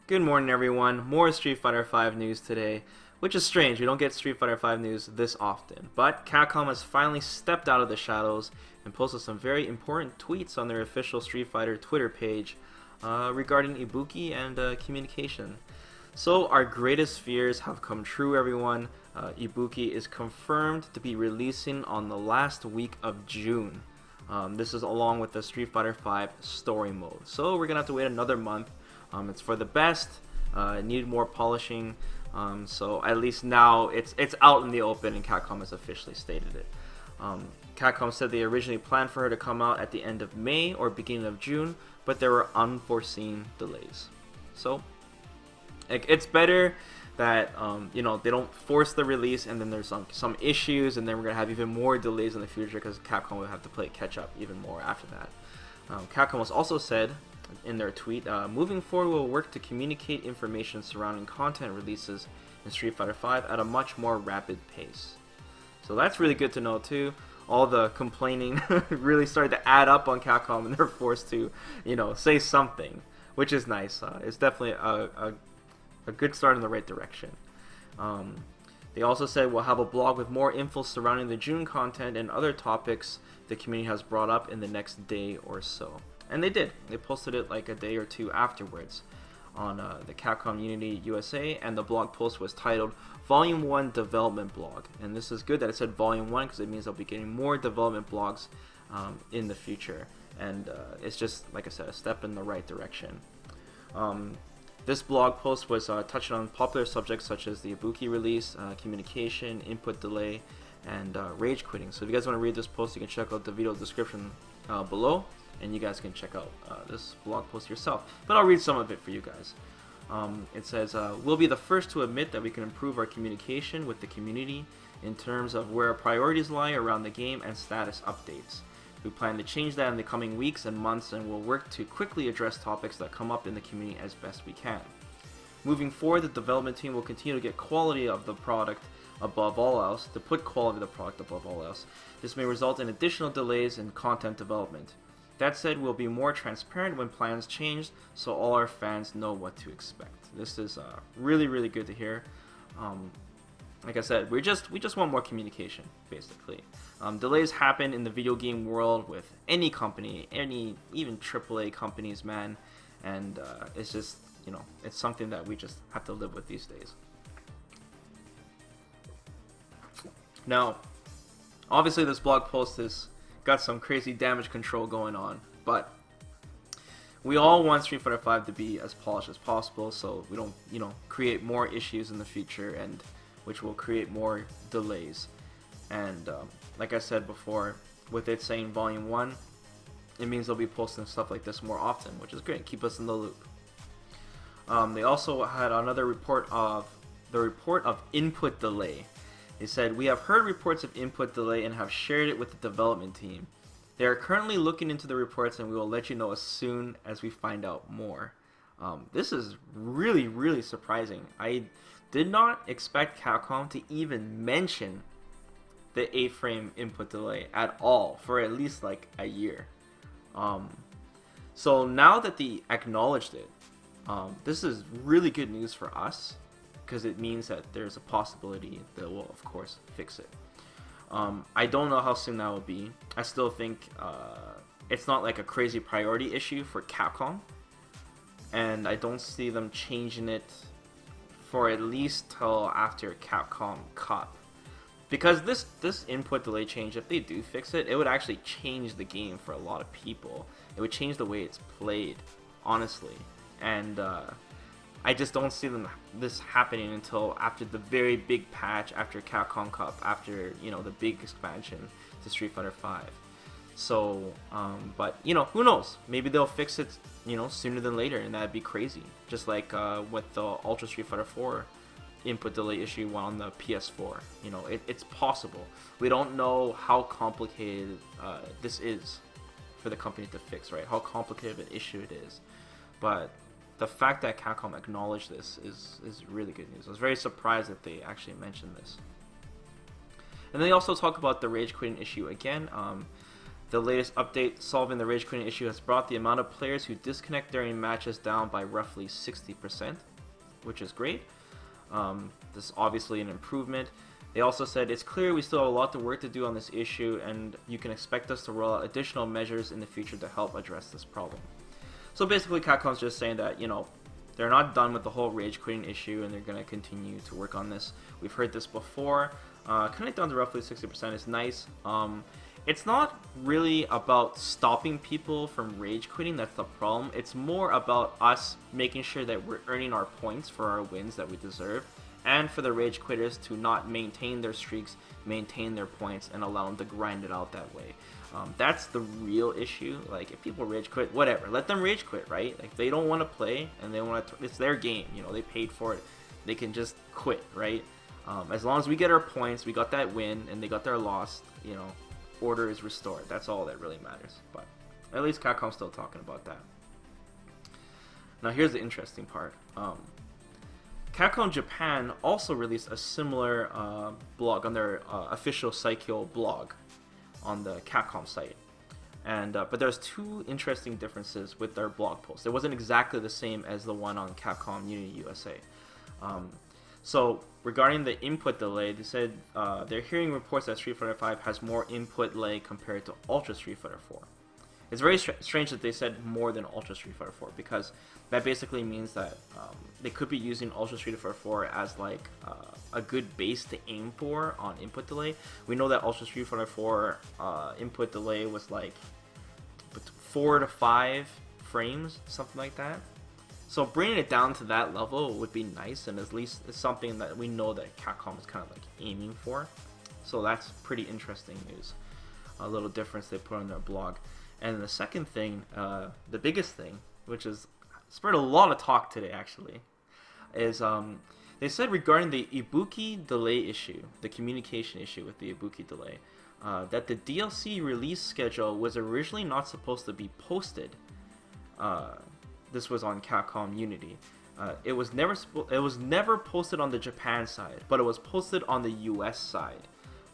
Good morning, everyone. More Street Fighter V news today, which is strange. We don't get Street Fighter V news this often. But Capcom has finally stepped out of the shadows and posted some very important tweets on their official Street Fighter Twitter page regarding Ibuki and communication. So our greatest fears have come true, everyone. Ibuki is confirmed to be releasing on the last week of June. This is along with the Street Fighter V story mode. So we're going to have to wait another month. It's for the best. It needed more polishing. So at least now it's out in the open, and Capcom has officially stated it. Capcom said they originally planned for her to come out at the end of May or beginning of June, but there were unforeseen delays. So it's better that they don't force the release, and then there's some issues, and then we're gonna have even more delays in the future because Capcom will have to play catch up even more after that. Capcom has also said in their tweet, moving forward, we'll work to communicate information surrounding content releases in Street Fighter V at a much more rapid pace. So that's really good to know too. All the complaining really started to add up on Capcom, and they're forced to, say something, which is nice. It's definitely a good start in the right direction. They also said we'll have a blog with more info surrounding the June content and other topics the community has brought up in the next day or so. And they did. They posted it like a day or two afterwards on the Capcom Unity USA, and the blog post was titled Volume 1 Development Blog. And this is good that it said Volume 1 because it means they'll be getting more development blogs in the future. And it's just, like I said, a step in the right direction. This blog post was touching on popular subjects such as the Ibuki release, communication, input delay, and rage quitting. So if you guys want to read this post, you can check out the video description below, and you guys can check out this blog post yourself. But I'll read some of it for you guys. It says, we'll be the first to admit that we can improve our communication with the community in terms of where our priorities lie around the game and status updates. We plan to change that in the coming weeks and months, and we'll work to quickly address topics that come up in the community as best we can. Moving forward, the development team will continue to get quality of the product above all else, to put quality of the product above all else. This may result in additional delays in content development. That said, we'll be more transparent when plans change, so all our fans know what to expect. This is really, really good to hear. Like I said, we just want more communication, basically. Delays happen in the video game world with any company, even AAA companies, man. And it's just, it's something that we just have to live with these days. Now, obviously this blog post has got some crazy damage control going on, but we all want Street Fighter V to be as polished as possible, so we don't, create more issues in the future, and which will create more delays. And like I said before, with it saying Volume 1, it means they'll be posting stuff like this more often, which is great. Keep us in the loop. They also had another report of input delay. They said, we have heard reports of input delay and have shared it with the development team. They are currently looking into the reports, and we will let you know as soon as we find out more. This is really, really surprising. I did not expect Capcom to even mention the 8-frame input delay at all for at least like a year. So now that they acknowledged it, this is really good news for us, because it means that there's a possibility that we'll, of course, fix it. I don't know how soon that will be. I still think it's not like a crazy priority issue for Capcom, and I don't see them changing it for at least till after Capcom Cup. Because this input delay change, if they do fix it, it would actually change the game for a lot of people. It would change the way it's played, honestly. And I just don't see this happening until after the very big patch, after Capcom Cup, after the big expansion to Street Fighter V. So, but who knows? Maybe they'll fix it, sooner than later, and that'd be crazy. Just like with the Ultra Street Fighter 4 input delay issue on the PS4. It's possible. We don't know how complicated this is for the company to fix, right? How complicated of an issue it is, but the fact that Capcom acknowledged this is really good news. I was very surprised that they actually mentioned this. And they also talk about the rage quitting issue again. The latest update solving the rage quitting issue has brought the amount of players who disconnect during matches down by roughly 60%, which is great. This is obviously an improvement. They also said, it's clear we still have a lot of work to do on this issue, and you can expect us to roll out additional measures in the future to help address this problem. So basically, Capcom's just saying that, you know, they're not done with the whole rage quitting issue, and they're going to continue to work on this. We've heard this before. Cutting it down to roughly 60% is nice. It's not really about stopping people from rage quitting, that's the problem. It's more about us making sure that we're earning our points for our wins that we deserve, and for the rage quitters to not maintain their streaks, maintain their points, and allow them to grind it out that way. That's the real issue. Like, if people rage quit, whatever, let them rage quit, right? Like, if they don't want to play and they want to, it's their game, you know, they paid for it, they can just quit, right? As long as we get our points, we got that win, and they got their loss, you know, order is restored. That's all that really matters. But at least Capcom's still talking about that. Now here's the interesting part. Capcom Japan also released a similar blog on their official Saikyo blog on the Capcom site. And but there's two interesting differences with their blog post. It wasn't exactly the same as the one on Capcom Unity USA. So regarding the input delay, they said they're hearing reports that Street Fighter V has more input delay compared to Ultra Street Fighter 4. It's very strange that they said more than Ultra Street Fighter 4, because that basically means that they could be using Ultra Street Fighter 4 as like a good base to aim for on input delay. We know that Ultra Street Fighter 4 input delay was like 4 to 5 frames, something like that. So bringing it down to that level would be nice, and at least it's something that we know that Capcom is kind of like aiming for. So that's pretty interesting news. A little difference they put on their blog. And the second thing, the biggest thing, which is spurred a lot of talk today actually, is they said regarding the Ibuki delay issue, the communication issue with the Ibuki delay, that the DLC release schedule was originally not supposed to be posted. This was on Capcom Unity. It was never posted on the Japan side, but it was posted on the US side.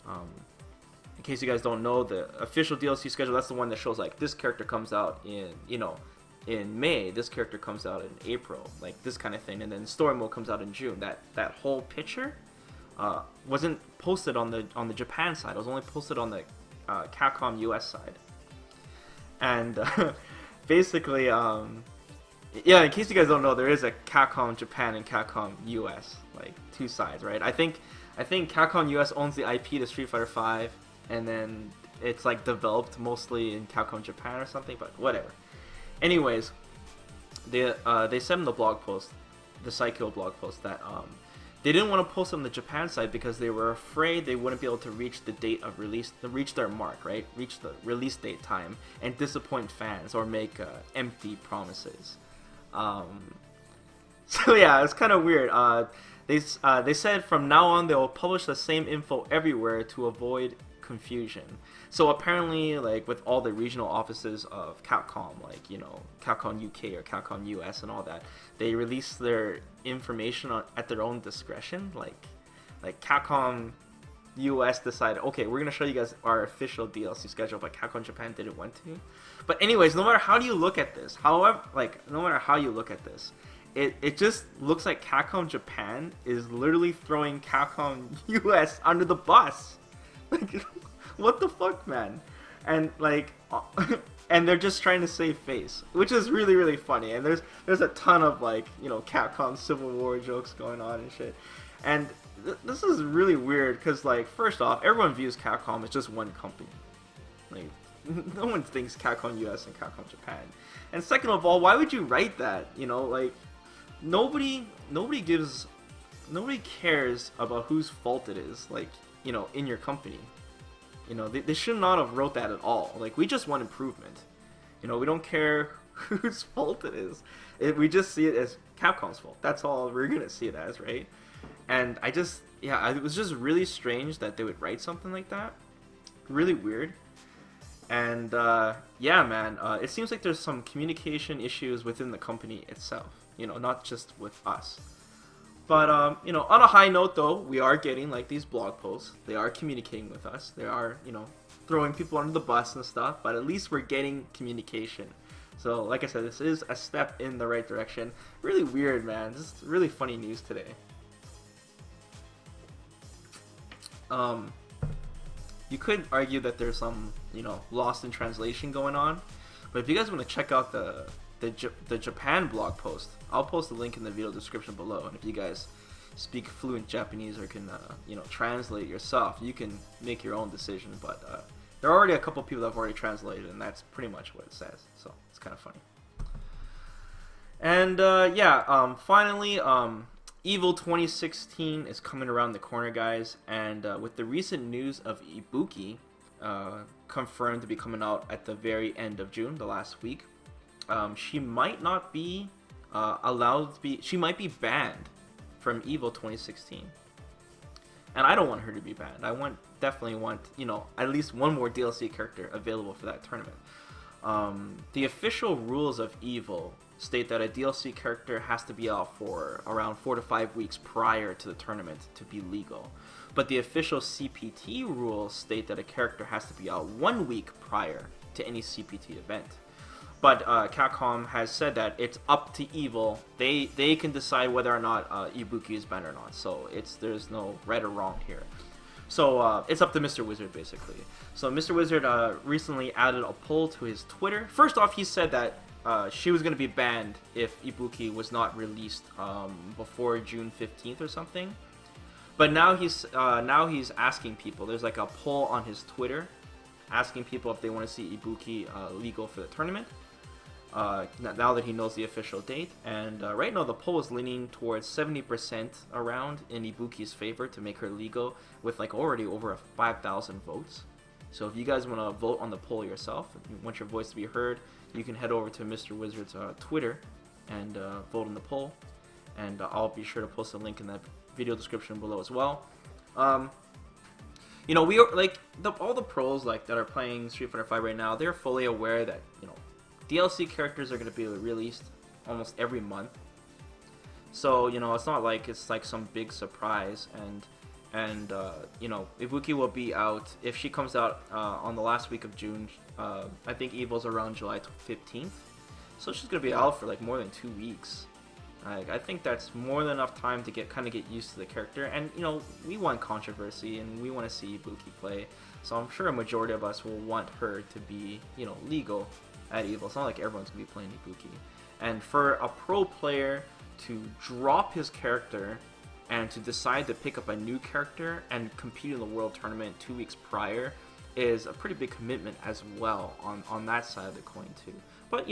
In case you guys don't know, the official DLC schedule, that's the one that shows like this character comes out in, you know, in May, this character comes out in April, like this kind of thing, and then story mode comes out in June. That whole picture wasn't posted on the Japan side. It was only posted on the Capcom US side. And basically, yeah, in case you guys don't know, there is a Capcom Japan and Capcom US, like two sides, right? I think Capcom US owns the IP to Street Fighter V, and then it's like developed mostly in Capcom Japan or something, but whatever. Anyways, they said in the blog post, the Saikyo blog post, that they didn't want to post on the Japan side because they were afraid they wouldn't be able to reach the date of release, reach their mark, right? Reach the release date time and disappoint fans or make empty promises. So yeah, it's kind of weird. They said from now on they will publish the same info everywhere to avoid confusion. So apparently, like with all the regional offices of Capcom, like, you know, Capcom UK or Capcom US and all that, they release their information at their own discretion. Like Capcom US decided, okay, we're gonna show you guys our official DLC schedule, but Capcom Japan didn't want to. But anyways, no matter how you look at this, it just looks like Capcom Japan is literally throwing Capcom US under the bus. Like, what the fuck, man? And like, and they're just trying to save face, which is really, really funny. And there's a ton of, like, you know, Capcom Civil War jokes going on and shit. And this is really weird because, like, first off, everyone views Capcom as just one company. Like, no one thinks Capcom US and Capcom Japan. And second of all, why would you write that? You know, like, nobody cares about whose fault it is, like, you know, in your company. You know, they should not have wrote that at all. Like, we just want improvement. You know, we don't care whose fault it is. We just see it as Capcom's fault. That's all we're gonna see it as, right? And it was just really strange that they would write something like that. Really weird. And yeah, man, it seems like there's some communication issues within the company itself. You know, not just with us. But, you know, on a high note, though, we are getting, like, these blog posts. They are communicating with us. They are, you know, throwing people under the bus and stuff, but at least we're getting communication. So, like I said, this is a step in the right direction. Really weird, man. This is really funny news today. You could argue that there's some, lost in translation going on, but if you guys want to check out the Japan blog post, I'll post the link in the video description below, and if you guys speak fluent Japanese or can, translate yourself, you can make your own decision, but there are already a couple people that have already translated, and that's pretty much what it says, so it's kind of funny. And, finally, Evo 2016 is coming around the corner, guys, and with the recent news of Ibuki confirmed to be coming out at the very end of June, the last week, she might not be allowed to be, she might be banned from Evo 2016. And I don't want her to be banned. I definitely want, at least one more DLC character available for that tournament. The official rules of Evo state that a DLC character has to be out for around 4 to 5 weeks prior to the tournament to be legal. But the official CPT rules state that a character has to be out 1 week prior to any CPT event. But Capcom has said that it's up to Evo. They can decide whether or not Ibuki is banned or not. So there's no right or wrong here. So it's up to Mr. Wizard, basically. So Mr. Wizard recently added a poll to his Twitter. First off, he said that she was going to be banned if Ibuki was not released before June 15th or something. But now he's asking people. There's like a poll on his Twitter asking people if they want to see Ibuki legal for the tournament. Now that he knows the official date, and right now the poll is leaning towards 70% around in Ibuki's favor to make her legal, with like already over 5,000 votes. So if you guys want to vote on the poll yourself, if you want your voice to be heard, you can head over to Mr. Wizard's Twitter and vote on the poll, and I'll be sure to post a link in that video description below as well. We are like all the pros that are playing Street Fighter V right now. They're fully aware that DLC characters are going to be released almost every month. So, it's not like it's like some big surprise. And Ibuki will be out, if she comes out on the last week of June, I think Evo's around July 15th. So she's going to be out for like more than 2 weeks. I think that's more than enough time to get used to the character. And, we want controversy and we want to see Ibuki play. So I'm sure a majority of us will want her to be, legal at Evo. It's not like everyone's going to be playing Ibuki. And for a pro player to drop his character and to decide to pick up a new character and compete in the World Tournament 2 weeks prior is a pretty big commitment as well on that side of the coin too. But,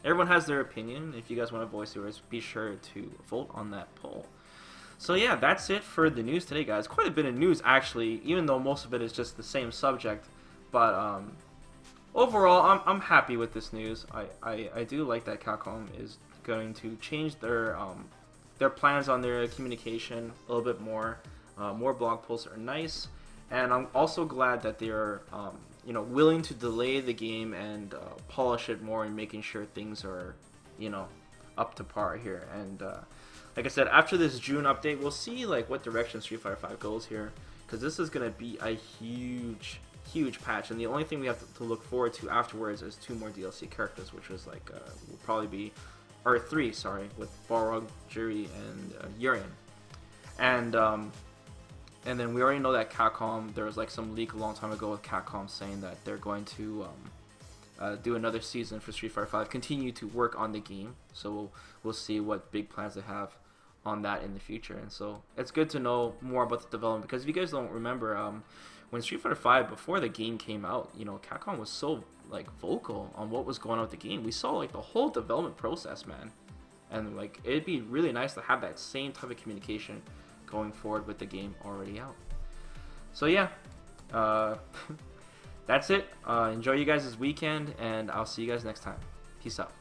everyone has their opinion. If you guys want to voice yours, be sure to vote on that poll. So yeah, that's it for the news today, guys. Quite a bit of news, actually, even though most of it is just the same subject. But overall, I'm happy with this news. I do like that Capcom is going to change their plans on their communication a little bit more. More blog posts are nice, and I'm also glad that they're willing to delay the game and polish it more and making sure things are up to par here. And like I said, after this June update, we'll see what direction Street Fighter V goes here, because this is gonna be a huge patch, and the only thing we have to look forward to afterwards is 2 more DLC characters, which was will probably be, or 3, sorry, with Balrog, Jiri, and Urian. And then we already know that Capcom, there was some leak a long time ago with Capcom saying that they're going to do another season for Street Fighter V, continue to work on the game. So we'll see what big plans they have on that in the future. And so it's good to know more about the development, because if you guys don't remember, when Street Fighter V, before the game came out, Capcom was so vocal on what was going on with the game. We saw the whole development process, man, and it'd be really nice to have that same type of communication going forward with the game already out. So yeah, that's it. Enjoy you guys this weekend, and I'll see you guys next time. Peace out.